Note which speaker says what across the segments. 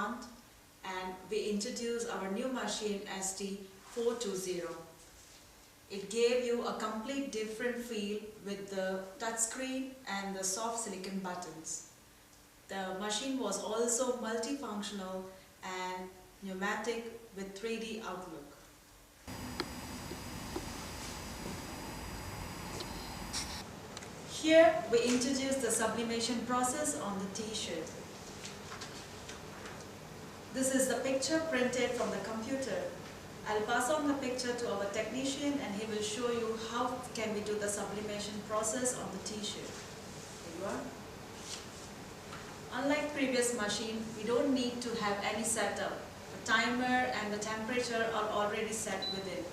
Speaker 1: demand, and we introduced our new machine ST420. It gave you a complete different feel with the touchscreen and the soft silicon buttons. The machine was also multifunctional and pneumatic with 3D outlook. Here we introduce the sublimation process on the t-shirt. This is the picture printed from the computer. I'll pass on the picture to our technician and he will show you how can we do the sublimation process on the t-shirt. Here you are. Unlike previous machine, we don't need to have any setup. The timer and the temperature are already set within.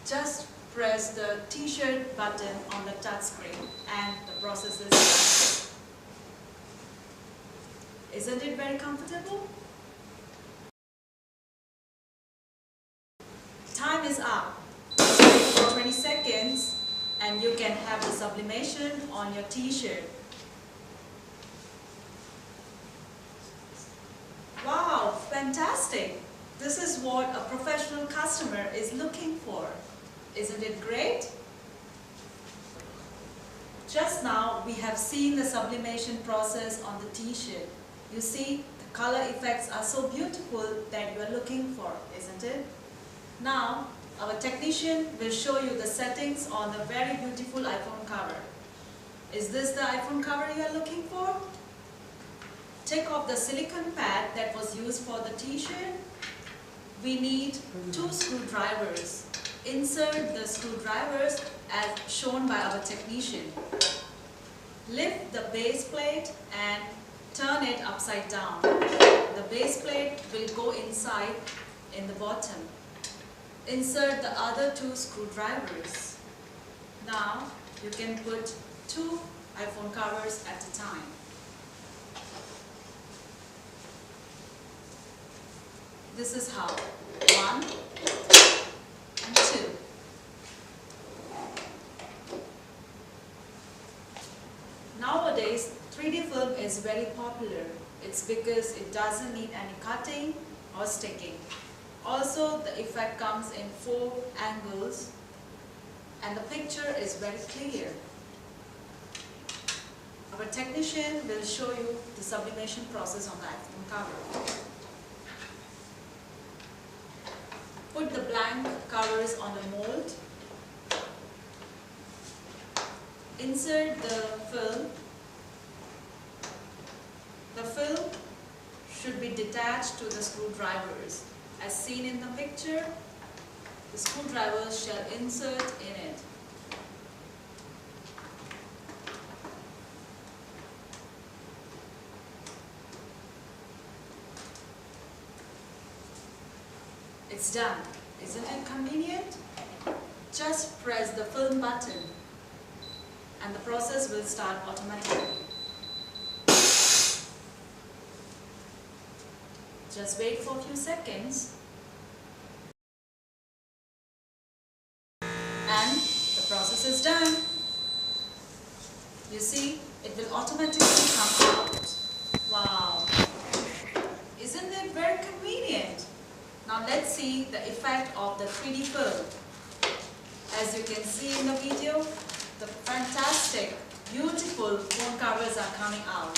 Speaker 1: Just press the t-shirt button on the touch screen and the process is done. Isn't it very comfortable? Time is up. Wait for 20 seconds and you can have the sublimation on your t-shirt. Wow, fantastic! This is what a professional customer is looking for. Isn't it great? Just now we have seen the sublimation process on the t-shirt. You see, the color effects are so beautiful that you are looking for, isn't it? Now, our technician will show you the settings on the very beautiful iPhone cover. Is this the iPhone cover you are looking for? Take off the silicone pad that was used for the t-shirt. We need 2 screwdrivers. Insert the screwdrivers as shown by our technician. Lift the base plate and turn it upside down. The base plate will go inside in the bottom. Insert the other 2 screwdrivers. Now you can put 2 iPhone covers at a time. This is how. 1 and 2. Nowadays, 3D film is very popular. It's because it doesn't need any cutting or sticking. Also, the effect comes in 4 angles and the picture is very clear. Our technician will show you the sublimation process on the iPhone cover. Put the blank covers on the mold. Insert the film. The film should be detached to the screwdrivers. As seen in the picture, the screwdrivers shall insert in it. It's done. Isn't it convenient? Just press the film button and the process will start automatically. Just wait for a few seconds and the process is done. You see, it will automatically come out. Wow! Isn't it very convenient? Now let's see the effect of the 3D film. As you can see in the video, the fantastic, beautiful phone covers are coming out.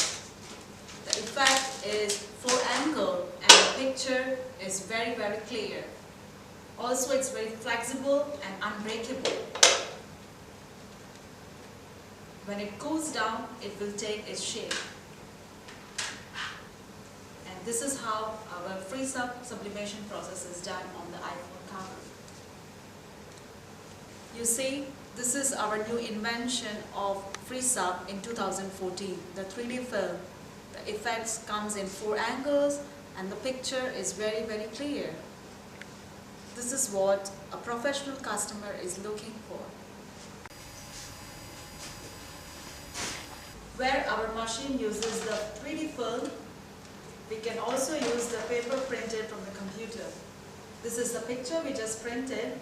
Speaker 1: The effect is 4 angle and the picture is very clear. Also, it's very flexible and unbreakable. When it cools down, it will take its shape. And this is how our free sublimation process is done on the iPhone cover. You see, this is our new invention of free sub in 2014, the 3D film. The effects comes in 4 angles and the picture is very clear. This is what a professional customer is looking for. Where our machine uses the 3D film, we can also use the paper printed from the computer. This is the picture we just printed.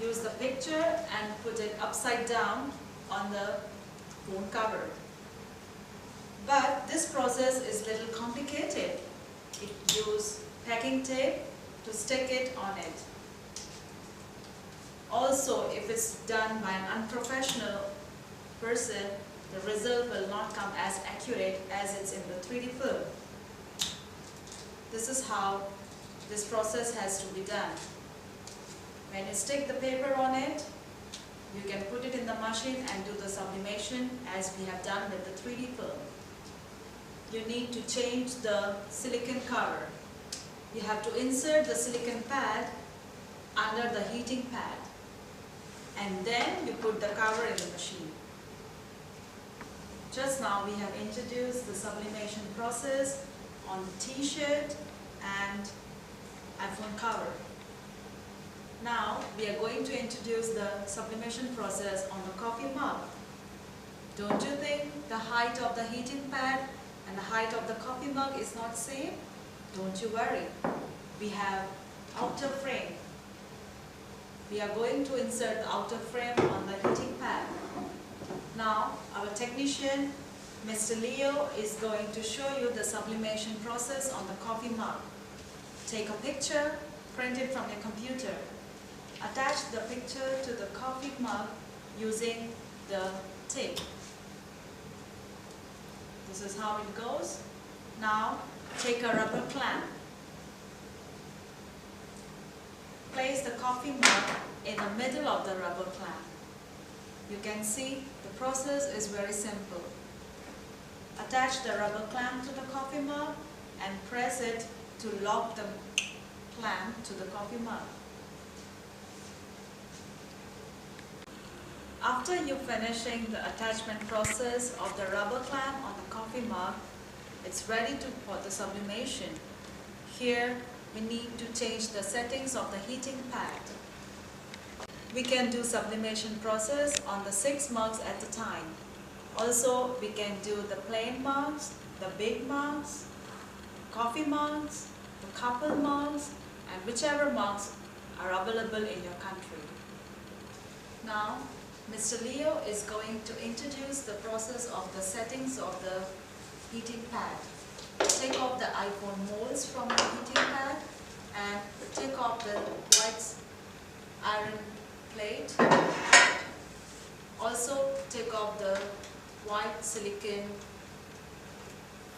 Speaker 1: Use the picture and put it upside down on the phone cover. But this process is a little complicated. You packing tape to stick it on it. Also, if it's done by an unprofessional person, the result will not come as accurate as it's in the 3D film. This is how this process has to be done. When you stick the paper on it, you can put it in the machine and do the sublimation as we have done with the 3D film. You need to change the silicone cover. You have to insert the silicone pad under the heating pad, and then you put the cover in the machine. Just now we have introduced the sublimation process on the t-shirt and iPhone cover. Now we are going to introduce the sublimation process on the coffee mug. Don't you think the height of the heating pad and the height of the coffee mug is not same? Don't you worry. We have outer frame. We are going to insert the outer frame on the heating pad. Now our technician, Mr. Leo, is going to show you the sublimation process on the coffee mug. Take a picture, print it from your computer. Attach the picture to the coffee mug using the tape. This is how it goes. Now take a rubber clamp. Place the coffee mug in the middle of the rubber clamp. You can see the process is very simple. Attach the rubber clamp to the coffee mug and press it to lock the clamp to the coffee mug. After you finishing the attachment process of the rubber clamp on the coffee mug, it's ready for the sublimation. Here we need to change the settings of the heating pad. We can do sublimation process on the 6 mugs at a time. Also, we can do the plain mugs, the big mugs, coffee mugs, the couple mugs, and whichever mugs are available in your country. Now, Mr. Leo is going to introduce the process of the settings of the heating pad. Take off the iPhone molds from the heating pad and take off the white iron plate. Also take off the white silicone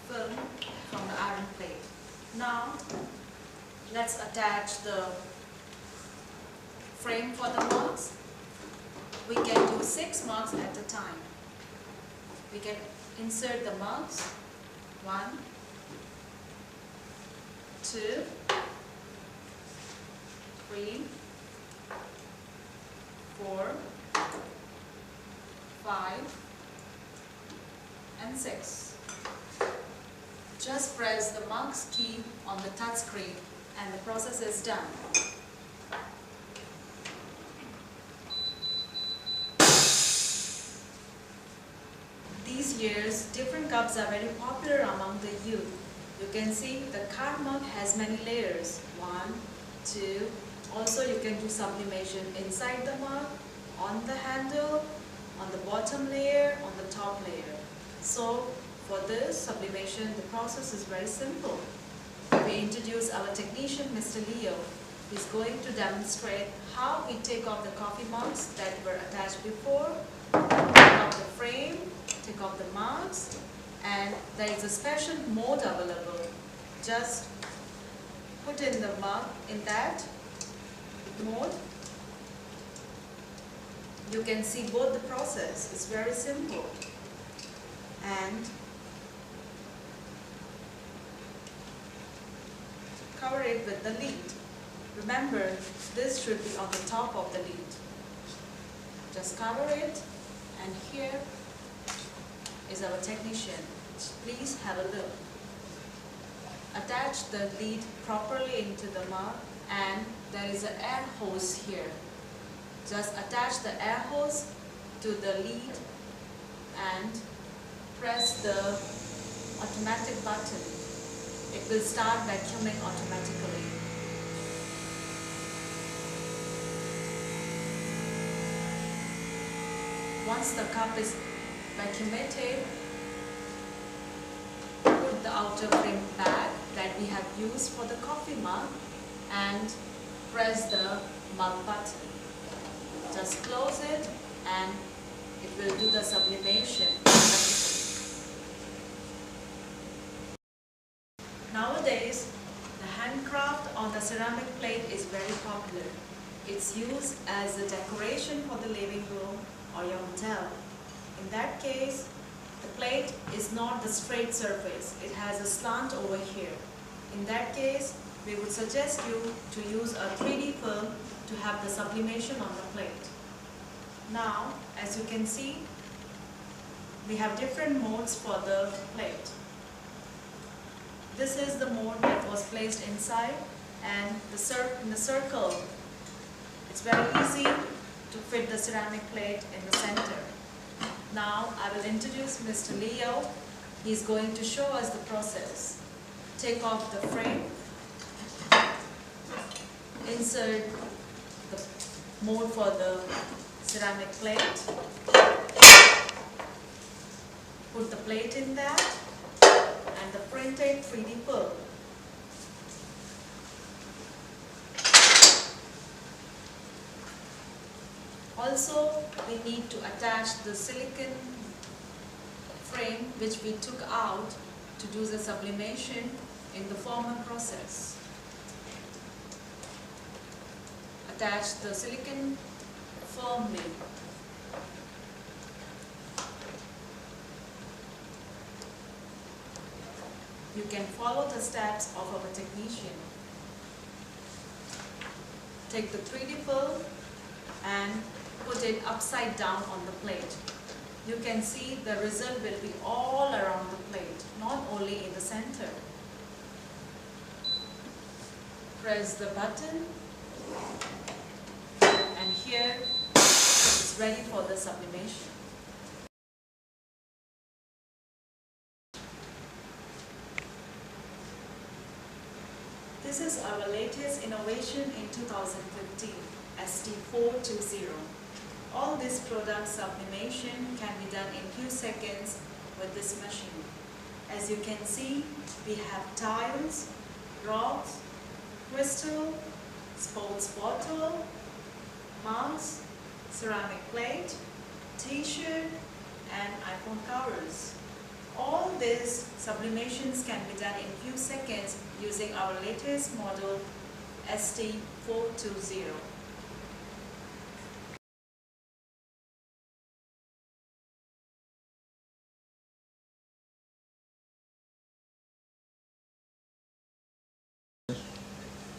Speaker 1: film from the iron plate. Now let's attach the frame for the mugs. We can do 6 mugs at a time. We can insert the mugs. 1, 2, 3, 4, 5, and 6. Just press the mugs key on the touch screen and the process is done. These years, different cups are very popular among the youth. You can see the card mug has many layers. 1, 2. Also, you can do sublimation inside the mug, on the handle, on the bottom layer, on the top layer. So, for this sublimation, the process is very simple. We introduce our technician, Mr. Leo. He's going to demonstrate how we take off the coffee mugs that were attached before, take off the frame, take off the mugs, and there is a special mode available. Just put in the mug in that mode. You can see both the process. It's very simple. And cover it with the lid. Remember, this should be on the top of the lid. Just cover it, and here is our technician. Please have a look. Attach the lid properly into the mug, and there is an air hose here. Just attach the air hose to the lid and press the automatic button. It will start vacuuming automatically. Once the cup is vacuumated, put the outer frame back. that we have used for the coffee mug and press the mug button. Just close it and it will do the sublimation. Nowadays, the handcraft on the ceramic plate is very popular. It's used as a decoration for the living room or your hotel. In that case, the plate is not the straight surface. It has a slant over here. In that case, we would suggest you to use a 3D film to have the sublimation on the plate. Now, as you can see, we have different modes for the plate. This is the mode that was placed inside, and in the circle, it's very easy to fit the ceramic plate in the center. Now I will introduce Mr. Leo. He's going to show us the process. Take off the frame, insert the mold for the ceramic plate, put the plate in there, and the printed 3D film. Also, we need to attach the silicone frame which we took out to do the sublimation in the former process. Attach the silicone firmly. You can follow the steps of our technician. Take the 3D film and put it upside down on the plate. You can see the result will be all around the plate, not only in the center. Press the button and here it's ready for the sublimation. This is our latest innovation in 2015, ST420. All this product sublimation can be done in few seconds with this machine. As you can see, we have tiles, rocks, crystal, sports bottle, mugs, ceramic plate, t-shirt and iPhone covers. All these sublimations can be done in few seconds using our latest model ST420.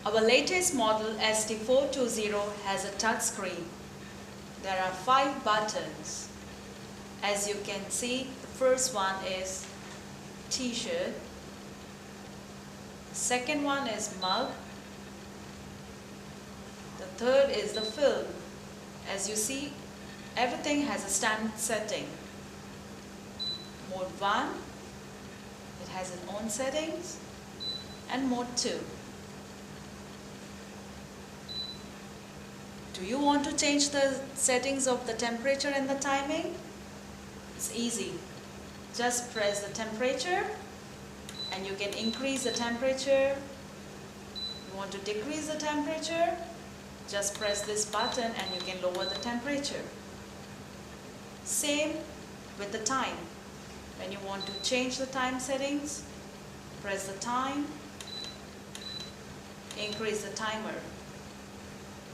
Speaker 1: Our latest model ST420 has a touch screen. There are 5 buttons. As you can see, the first one is t-shirt, the second one is mug, the third is the film. As you see, everything has a standard setting. Mode 1, it has its own settings, and mode 2. Do you want to change the settings of the temperature and the timing? It's easy. Just press the temperature and you can increase the temperature. You want to decrease the temperature? Just press this button and you can lower the temperature. Same with the time. When you want to change the time settings, press the time, increase the timer.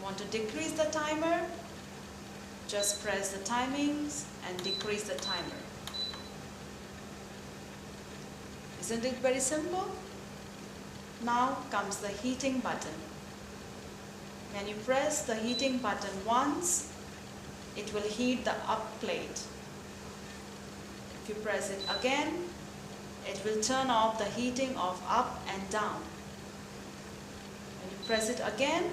Speaker 1: Want to decrease the timer? Just press the timings and decrease the timer. Isn't it very simple? Now comes the heating button. When you press the heating button once, it will heat the up plate. If you press it again, it will turn off the heating of up and down. When you press it again,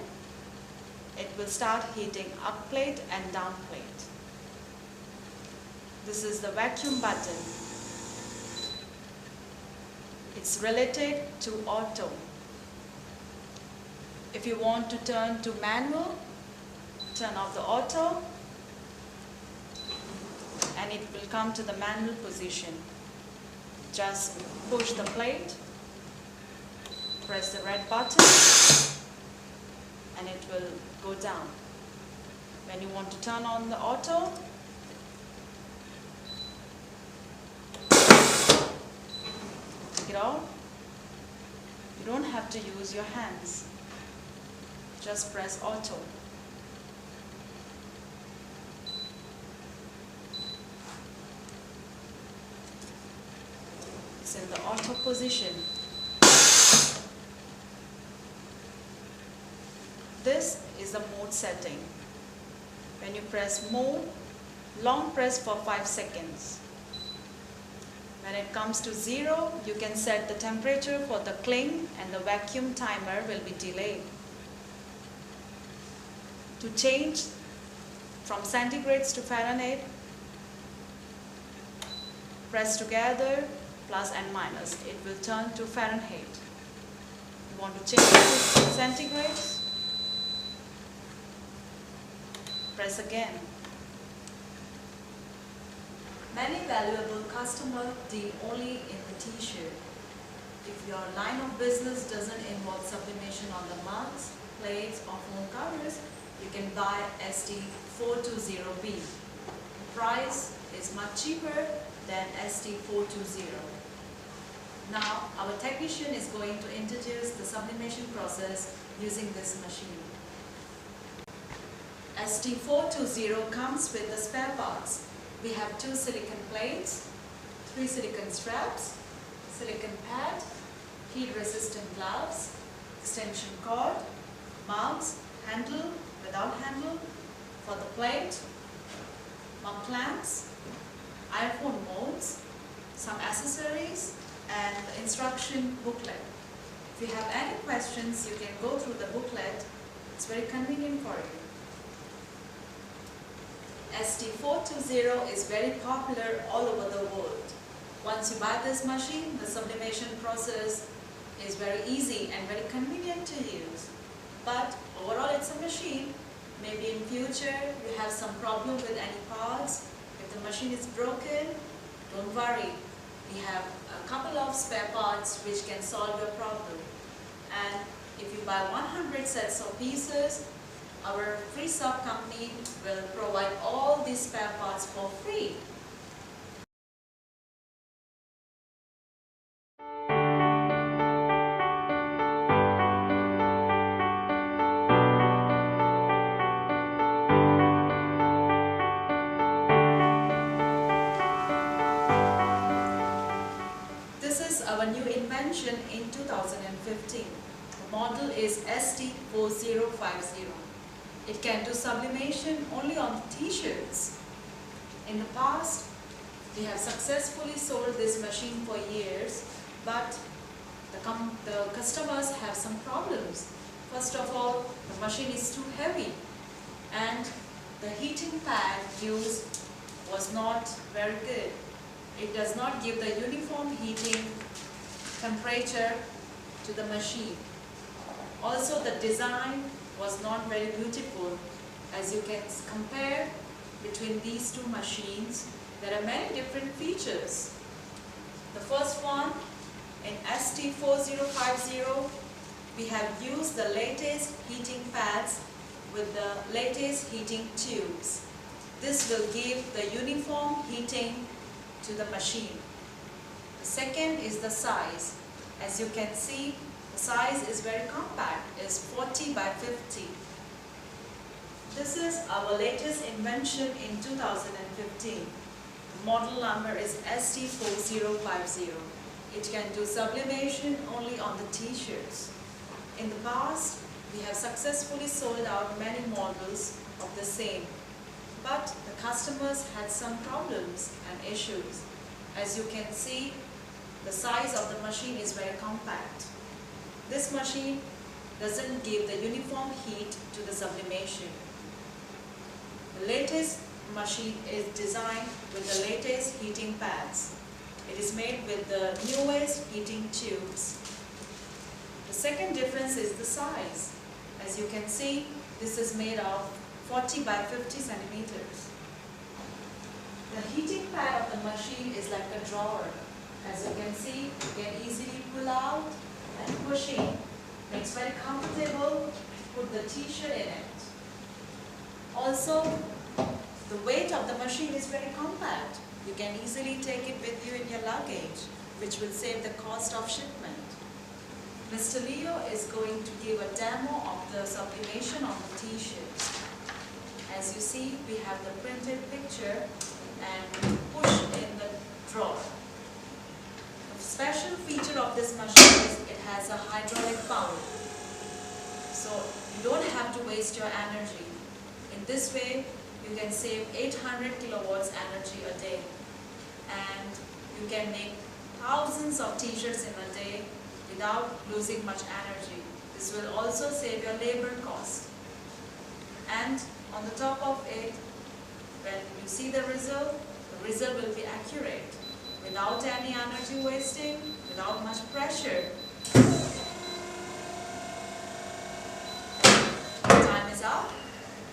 Speaker 1: it will start heating up plate and down plate. This is the vacuum button. It's related to auto. If you want to turn to manual, turn off the auto and it will come to the manual position. Just push the plate press the red button and it will go down. When you want to turn on the auto, take it off. You don't have to use your hands. Just press auto. It's in the auto position. This is the mode setting. When you press mode, long press for 5 seconds. When it comes to 0, you can set the temperature for the cling and the vacuum timer will be delayed. To change from centigrades to Fahrenheit, press together plus and minus. It will turn to Fahrenheit. You want to change to centigrades? Press again. Many valuable customers deal only in the t-shirt. If your line of business doesn't involve sublimation on the mugs, plates or phone covers, you can buy ST420B. The price is much cheaper than ST420. Now our technician is going to introduce the sublimation process using this machine. ST420 comes with the spare parts. We have 2 silicone plates, 3 silicone straps, silicone pad, heat-resistant gloves, extension cord, mounts, handle, without handle, for the plate, mug clamps, iPhone modes, some accessories, and the instruction booklet. If you have any questions, you can go through the booklet. It's very convenient for you. ST420 is very popular all over the world. Once you buy this machine, the sublimation process is very easy and very convenient to use. But overall it's a machine. Maybe in future you have some problem with any parts. If the machine is broken, don't worry. We have a couple of spare parts which can solve your problem. And if you buy 100 sets of pieces, our free sub company will provide all these spare parts for free. This is our new invention in 2015. The model is ST4050. It can do sublimation only on t-shirts. In the past, we have successfully sold this machine for years, but the customers have some problems. First of all, the machine is too heavy and the heating pad used was not very good. It does not give the uniform heating temperature to the machine. Also, the design was not very beautiful. As you can compare between these 2 machines, there are many different features. The first one, in ST4050, we have used the latest heating pads with the latest heating tubes. This will give the uniform heating to the machine. The second is the size. As you can see, the size is very compact, is 40 by 50. This is our latest invention in 2015. The model number is ST4050. It can do sublimation only on the t-shirts. In the past, we have successfully sold out many models of the same, but the customers had some problems and issues. As you can see, the size of the machine is very compact. This machine doesn't give the uniform heat to the sublimation. The latest machine is designed with the latest heating pads. It is made with the newest heating tubes. The second difference is the size. As you can see, this is made of 40 by 50 centimeters. The heating pad of the machine is like a drawer. As you can see, you can easily pull out and pushing makes very comfortable to put the t-shirt in it. Also, the weight of the machine is very compact. You can easily take it with you in your luggage, which will save the cost of shipment. Mr. Leo is going to give a demo of the sublimation on the t-shirt. As you see, we have the printed picture and push in the drawer. The special feature of this machine is it has a hydraulic pump. So you don't have to waste your energy. In this way, you can save 800 kilowatts energy a day. And you can make thousands of t-shirts in a day without losing much energy. This will also save your labor cost. And on the top of it, when you see the result will be accurate, without any energy wasting, without much pressure. Time is up.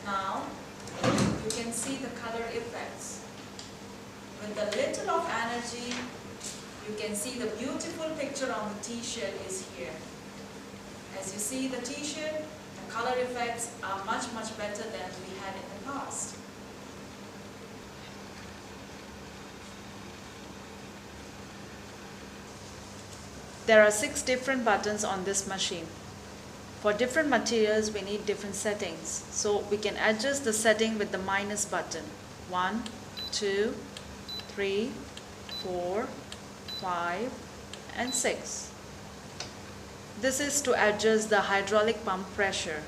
Speaker 1: Now, you can see the color effects. With the little of energy, you can see the beautiful picture on the t-shirt is here. As you see the t-shirt, the color effects are much better than we had in the past. There are 6 different buttons on this machine. For different materials, we need different settings. So we can adjust the setting with the minus button. 1, 2, 3, 4, 5, and 6. This is to adjust the hydraulic pump pressure.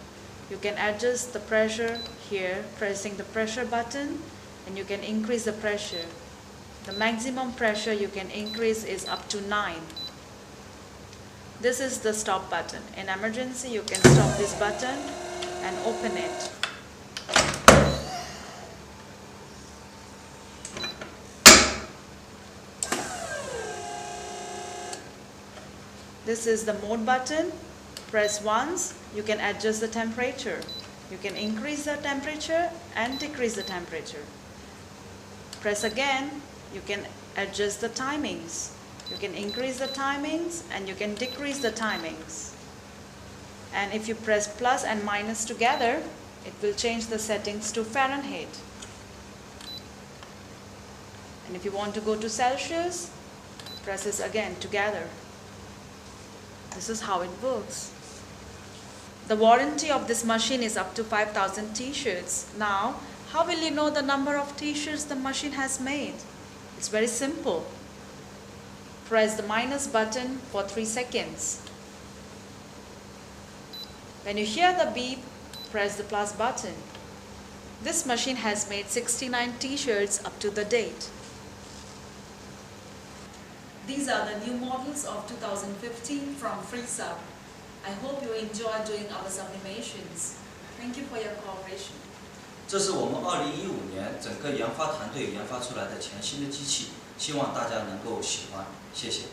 Speaker 1: You can adjust the pressure here, pressing the pressure button, and you can increase the pressure. The maximum pressure you can increase is up to 9. This is the stop button. In emergency, you can stop this button and open it. This is the mode button. Press once, you can adjust the temperature. You can increase the temperature and decrease the temperature. Press again, you can adjust the timings. You can increase the timings and you can decrease the timings. And if you press plus and minus together, it will change the settings to Fahrenheit. And if you want to go to Celsius, press this again together. This is how it works. The warranty of this machine is up to 5,000 t-shirts. Now, how will you know the number of t-shirts the machine has made? It's very simple. Press the minus button for 3 seconds. When you hear the beep, press the plus button. This machine has made 69 t-shirts up to the date. These are the new models of 2015 from Ri.siCrea. I hope you enjoy doing our sublimations. Thank you for your cooperation.
Speaker 2: 这是我们2015年整个研发团队研发出来的全新的机器，希望大家能够喜欢，谢谢。